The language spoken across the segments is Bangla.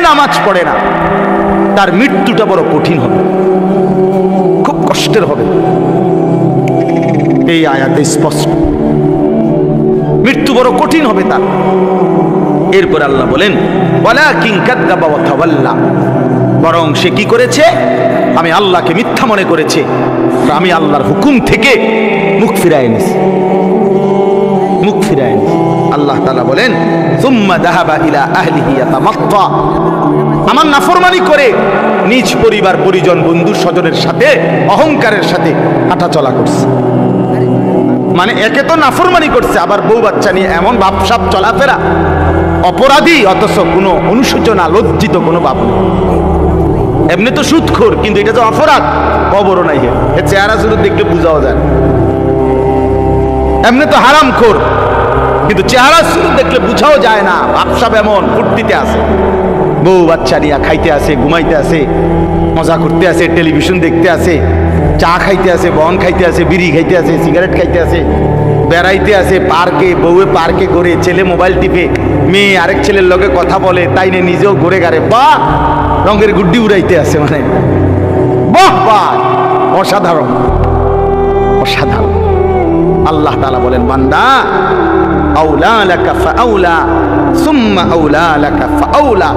নামাজ পড়ে না, তার মৃত্যুটা বড় কঠিন হবে, খুব কষ্টের হবে। এই আয়াতে স্পষ্ট, মৃত্যু বড় কঠিন হবে তার। এরপর আল্লাহ বলেন ওয়ালাকিন কাযযাবা ওয়া তাওয়াল্লা, বরং সে কি করেছে, আমি আল্লাহকে মিথ্যা মনে করেছে, আমি আল্লাহর হুকুম থেকে মুখ ফিরায় এনেছি, মুখ ফিরায় এনেছি। আল্লাহ তাআলা বলেন সুম্মা যাহাবা ইলা আহলিহি ইয়াতামাত্তা, আমার নাফরমানি করে নিজ পরিবার পরিজন বন্ধু স্বজনের সাথে অহংকারের সাথে হাঁটাচলা করছে। মানে একে তো নাফরমানি করছে, আবার বউ বাচ্চা নিয়ে এমন ভাবসাব চলাফেরা, অপরাধী অথচ কোনো অনুশোচনা লজ্জিত কোনো ভাব নেই। এমনি তো সুদখোর, কিন্তু এটা তো অপরাধ, খবরও নাই। এর চেহারা শুধু দেখলে বুঝাও যায়। এমনি তো হারামখোর, কিন্তু চেহারা শুধু দেখলে বুঝাও যায় না, ভাবসাব এমন ফুর্তিতে আছে, বউ বাচ্চা নিয়ে খাইতে আছে, ঘুমাইতে আছে, মজা করতে আছে, টেলিভিশন দেখতে আছে, চা খাইতে আছে, বন খাইতে আছে, বিড়ি খাইতে আছে, সিগারেট খাইতে আছে, বেড়াইতে আছে পার্কে, বউয়ে পার্কে ঘুরে, ছেলে মোবাইল টিপে, মেয়ে আরেক ছেলের লগে কথা বলে, তাই নিয়ে নিজেও ঘুরে গাড়ে, বাহ রঙের গুড্ডি উড়াইতে আছে, মানে বাহ বাহ, অসাধারণ অসাধারণ। আল্লাহ তাআলা বলেন বান্দা আউলা লাকা ফাআউলা সুম্মা আউলা লাকা ফাআউলা,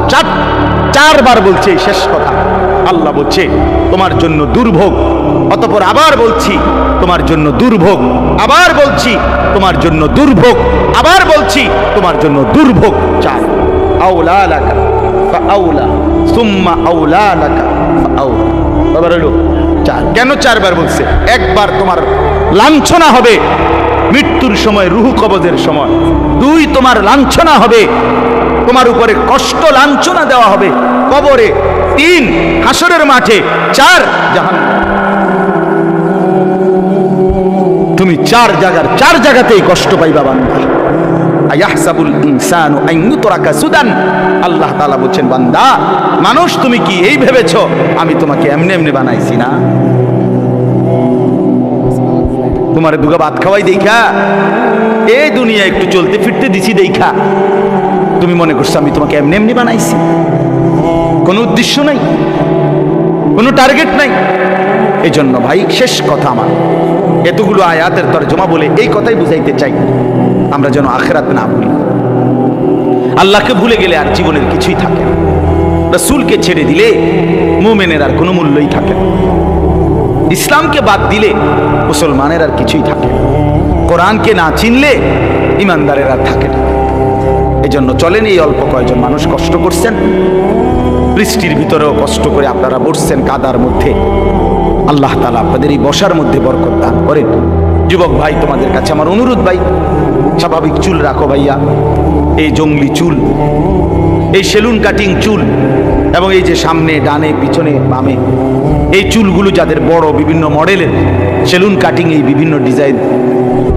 চারবার বলছে এই শেষ কথা। আল্লাহ বলছে তোমার জন্য দুর্ভোগ, অতঃপর আবার বলছি তোমার জন্য দুর্ভোগ, আবার বলছি তোমার জন্য দুর্ভোগ, আবার বলছি তোমার জন্য দুর্ভোগ। চার, আউলা লাকা ফাআউলা সুম্মা আউলা লাকা ফাআউলা, আবার হলো চার। কেন চারবার বলছে? একবার তোমার লাঞ্ছনা হবে মৃত্যুর সময়, রূহ কবজের সময়। দুই, তোমার লাঞ্ছনা হবে, তোমার উপরে কষ্ট লাঞ্ছনা দেওয়া হবে কবরে। তিন, হাসরের মাঠে। চার, জাহান্নাম। তুমি চার জায়গাতেই কষ্ট পাইবা বান্দা। আয়াহসাবুল ইনসানু আন ইউতরাকা সুদান, আল্লাহ তাআলা বলছেন বান্দা মানুষ তুমি কি এই ভেবেছো আমি তোমাকে এমনি এমনি বানাইছি না? তোমার দুগা ভাত খাওয়াই দেখা, এই দুনিয়া একটু চলতে ফিরতে দিছি দেখা তুমি মনে করছো আমি তোমাকে এমনি এমনি বানাইছি? কোনো উদ্দেশ্য নাই, কোনো টার্গেট নাই। এই জন্য ভাই শেষ কথা আমার, এতগুলো আয়াতের তরজমা বলে এই কথাই বুঝাইতে চাই আমরা যেন আখিরাত না ভুলি। আল্লাহকে ভুলে গেলে আর জীবনের কিছুই থাকে না। রাসূলকে ছেড়ে দিলে মুমিনের আর কোনো মূল্যই থাকে না। ইসলামকে বাদ দিলে মুসলমানের আর কিছুই থাকে না। কোরআনকে না চিনলে ইমানদারের আর থাকে না। এই জন্য চলেন, এই অল্প কয়েকজন মানুষ কষ্ট করছেন, বৃষ্টির ভিতরেও কষ্ট করে আপনারা বসছেন কাদার মধ্যে। আল্লাহ তাআলা আপনাদের এই বসার মধ্যে বরকত দান করেন। যুবক ভাই, তোমাদের কাছে আমার অনুরোধ ভাই, স্বাভাবিক চুল রাখো ভাইয়া। এই জঙ্গলি চুল, এই সেলুন কাটিং চুল, এবং এই যে সামনে ডানে পিছনে বামে এই চুলগুলো যাদের বড় বিভিন্ন মডেলের সেলুন কাটিং, এই বিভিন্ন ডিজাইন,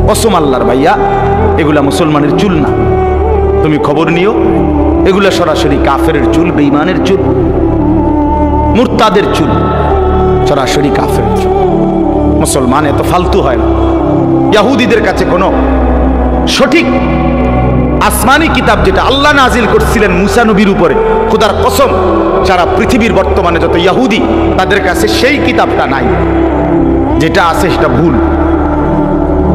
কসম আল্লাহর ভাইয়া এগুলা মুসলমানের চুল না। তুমি খবর নিও, এগুলা সরাসরি কাফেরের চুল, বেঈমানের চুল, মুরতাদের চুল, সরাসরি কাফেরের চুল। মুসলমান এত ফালতু হয় না। ইহুদিদের কাছে কোনো সঠিক আসমানি কিতাব যেটা আল্লাহ নাজিল করছিলেন মুসা নবীর উপরে, খোদার কসম সারা পৃথিবীর বর্তমানে যত ইহুদি তাদের কাছে সেই কিতাবটা নাই। যেটা আছে সেটা ভুল।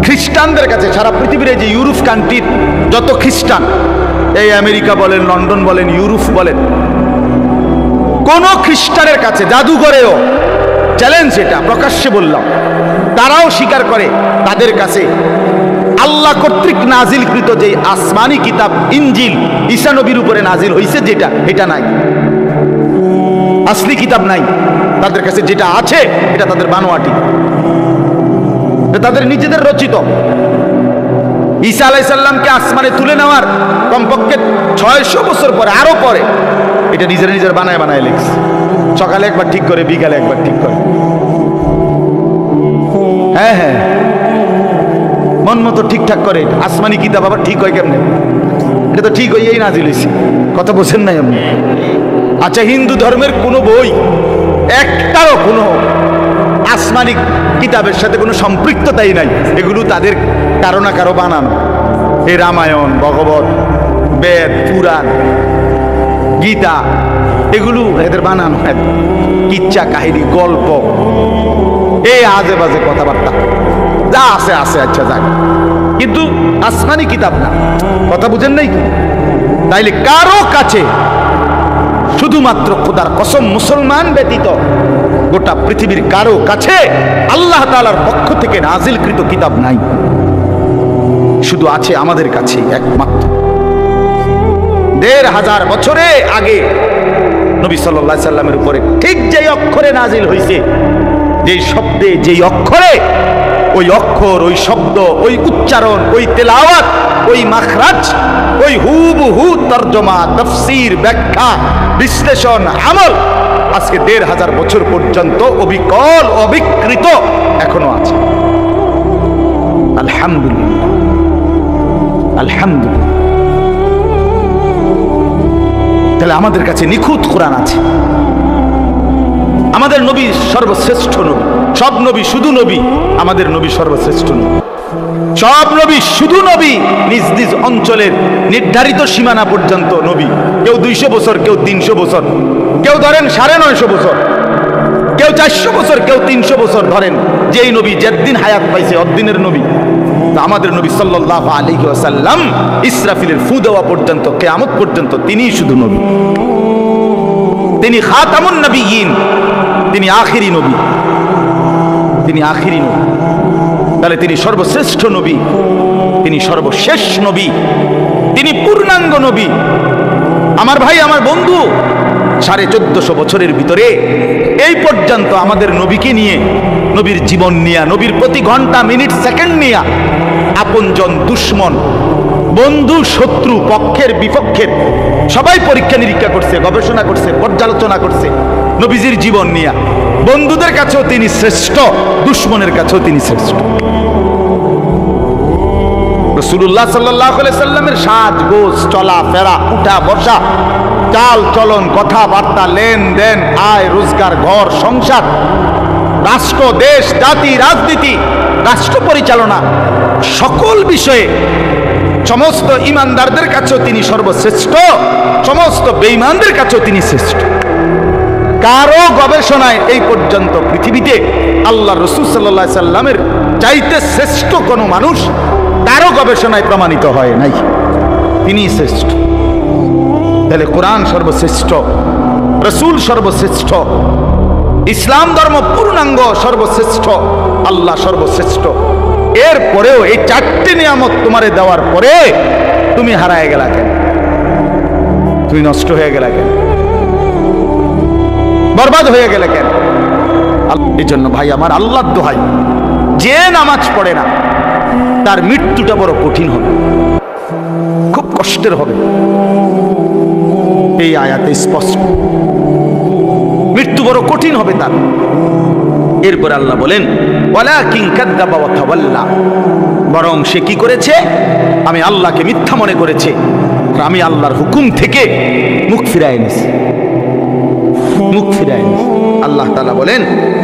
খ্রিস্টানদের কাছে সারা পৃথিবীর যে ইউরোপ কান্ট্রির যত খ্রিস্টান, এই আমেরিকা বলেন, লন্ডন বলেন, ইউরোপ বলেন, কোন খ্রিস্টানের কাছে, জাদুঘরেও চ্যালেঞ্জ, এটা প্রকাশ্যে বললাম, তারাও স্বীকার করে তাদের কাছে আল্লাহ কর্তৃক নাজিলকৃত যে আসমানি কিতাব ইনজিল ঈসা নবীর উপরে নাজিল হয়েছে যেটা, এটা নাই। আসলি কিতাব নাই তাদের কাছে। যেটা আছে এটা তাদের বানোয়াটি, তাদের নিজেদের রচিত। ঈসা আলাইহিস সালামকে আসমানে তুলে নেওয়ার কমপক্ষে 600 বছর পরে, আরো পরে, এটা নিজের বানায় লিখছে। সকালে একবার ঠিক করে, বিকালে একবার ঠিক করে। হ্যাঁ হ্যাঁ, মন মতো ঠিকঠাক করে। আসমানি কিতাব আবার ঠিক হয় কেমনে? এটা তো ঠিক হইয়াই নাজিল হইছে। কথা বোঝেন নাই আপনি? আচ্ছা, হিন্দু ধর্মের কোনো বই একটারও কোনো আসমানি কিতাবের সাথে কোনো সম্পৃক্ততাই নাই। এগুলো তাদের কারো না কারো বানানো। এই রামায়ণ, ভগবত, বেদ, পুরাণ, গীতা, এগুলো এদের বানানো কিচ্ছা কাহিনী, গল্প, এই আজে বাজে কথাবার্তা যা আছে আছে, আচ্ছা যাক, কিন্তু আসমানি কিতাব না। কথা বুঝেন নাই কি? তাইলে কারো কাছে, শুধুমাত্র খোদার কসম মুসলমান ব্যতীত গোটা পৃথিবীর কারো কাছে আল্লাহ তাআলার পক্ষ থেকে নাজিলকৃত কিতাব নাই। শুধু আছে আমাদের কাছে একমাত্র। ১৫০০ বছরে আগে নবী সাল্লাল্লাহু আলাইহি সাল্লামের উপরে ঠিক যেই অক্ষরে নাজিল হয়েছে, যেই শব্দে, যেই অক্ষরে, ওই অক্ষর, ওই শব্দ, ওই উচ্চারণ, ওই তেলাওয়াত, ওই মাখরাজ, ওই হুবহু তরজমা, তাফসীর, ব্যাখ্যা, বিশ্লেষণ, আমল আজকে ১৫০০ বছর পর্যন্ত অবিকল অবিকৃত এখনো আছে। আলহামদুলিল্লাহ, আলহামদুলিল্লাহ। তাহলে আমাদের কাছে নিখুঁত কোরআন আছে। আমাদের নবী সর্বশ্রেষ্ঠ নবী। সব নবী শুধু নবী, আমাদের নবী সর্বশ্রেষ্ঠ নবী। সব নবী শুধু নবী, নিজ নিজ অঞ্চলের নির্ধারিত সীমানা পর্যন্ত নবী। কেউ ২০০ বছর, কেউ ৩০০ বছর, কেউ ধরেন ৯৫০ বছর, কেউ ৪০০ বছর, কেউ ৩০০ বছর। ধরেন যেই নবী যেদিন হায়াত পাইছে অদ্দিনের নবী। আমাদের নবী সাল্লাল্লাহু আলাইহি ওয়াসাল্লাম ইসরাফিলের ফু দেওয়া পর্যন্ত, কিয়ামত পর্যন্ত তিনিই শুধু নবী। তিনি খাতামুন নবিয়্যিন, তিনি আখিরি নবী, তিনি আখিরি নবী। তাহলে তিনি সর্বশ্রেষ্ঠ নবী, তিনি সর্বশেষ নবী, তিনি পূর্ণাঙ্গ নবী। আমার ভাই, আমার বন্ধু, ১৪৫০ বছরের ভিতরে এই পর্যন্ত আমাদের নবীকে নিয়ে, নবীর জীবন নিয়ে, নবীর প্রতি ঘন্টা মিনিট সেকেন্ড নিয়ে আপনজন, দুশ্মন, বন্ধু, শত্রু, পক্ষের বিপক্ষের সবাই পরীক্ষা নিরীক্ষা করছে, গবেষণা করছে, পর্যালোচনা করছে নবীজির জীবন নিয়ে। বন্ধুদের কাছেও তিনি শ্রেষ্ঠ, দুশ্মনের কাছেও তিনি শ্রেষ্ঠ। রাসূলুল্লাহ সাল্লাল্লাহু আলাইহি সাল্লামের সাজ গোজ, চলা ফেরা, উঠা বসা, চাল চলন, কথাবার্তা, লেনদেন, আয় রোজগার, ঘর সংসার, রাষ্ট্র, দেশ, জাতি, রাজনীতি, রাষ্ট্র পরিচালনা, সকল বিষয়ে সমস্ত ইমানদারদের কাছেও তিনি সর্বশ্রেষ্ঠ, সমস্ত বেঈমানদের কাছেও তিনি শ্রেষ্ঠ। কারো গবেষণায় এই পর্যন্ত পৃথিবীতে আল্লাহ রাসূল সাল্লাল্লাহু আলাইহি সাল্লামের চাইতে শ্রেষ্ঠ কোনো মানুষ কারো গবেষণায় প্রমাণিত হয় নাই। তিনি শ্রেষ্ঠ। তাহলে কোরআন সর্বশ্রেষ্ঠ, রাসূল সর্বশ্রেষ্ঠ, ইসলাম ধর্ম পূর্ণাঙ্গ সর্বশ্রেষ্ঠ, আল্লাহ সর্বশ্রেষ্ঠ। এরপরেও এই ৪টি নিয়ামত তোমারে দেওয়ার পরে তুমি হারায় গেলা কেন? তুমি নষ্ট হয়ে গেলা কেন? বরবাদ হয়ে গেলে কেন? এই জন্য ভাই আমার, আল্লাহর দোহাই, যে নামাজ পড়ে না তার মৃত্যুটা বড় কঠিন হবে, খুব কষ্টের হবে। এই আয়াতে স্পষ্ট, মৃত্যু বড় কঠিন হবে তার। এরপর আল্লাহ বলেন, ওয়ালাকিন কাযযাবা ওয়া তাওয়াল্লা, বরং সে কি করেছে? আমি আল্লাহকে মিথ্যা মনে করেছে, আমি আল্লাহর হুকুম থেকে মুখ ফিরায় নিয়েছি, মুখ ফিরায় নিয়েছি। আল্লাহ তাআলা বলেন,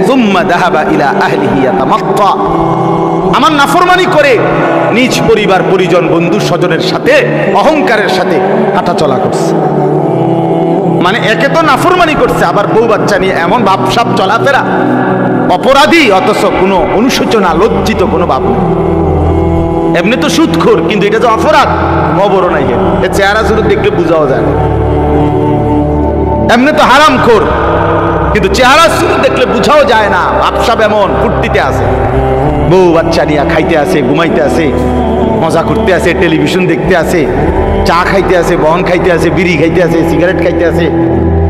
সুম্মা যাহাবা ইলা আহলিহি ইয়াতামাত্তা, আমার নাফরমানি করে নিজ পরিবার পরিজন বন্ধু স্বজনের সাথে অহংকারের সাথে হাঁটাচলা করছে। মানে একে তো নাফরমানি করছে, আবার বউ বাচ্চা নিয়ে এমন ভাবসাব চলাফেরা, অপরাধী অথচ কোনো অনুশোচনা, লজ্জিত কোনো ভাব নেই। এমনি তো সুদখোর, কিন্তু এটা যে অপরাধ খবর নাই, এর চেহারা শুধু দেখলে বোঝাও যায়। এমনি তো হারামখোর, কিন্তু চেহারা শুধু দেখলে বোঝাও যায় না। ভাবসাব এমন ফুর্তিতে আছে, বউ বাচ্চা নিয়ে খাইতে আছে, ঘুমাইতে আছে, মজা করতে আছে, টেলিভিশন দেখতে আছে, চা খাইতে আছে, বন খাইতে আছে, বিড়ি খাইতে আছে, সিগারেট খাইতে আছে,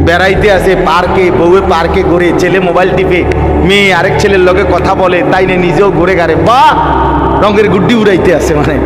বেড়াইতে আছে, পার্কে, বউয়ে পার্কে ঘুরে, ছেলে মোবাইল টিপে, মেয়ে আরেক ছেলের লগে কথা বলে, তাই নিয়ে নিজেও ঘুরে গাড়ে, বা রঙের গুড্ডি উড়াইতে আছে। মানে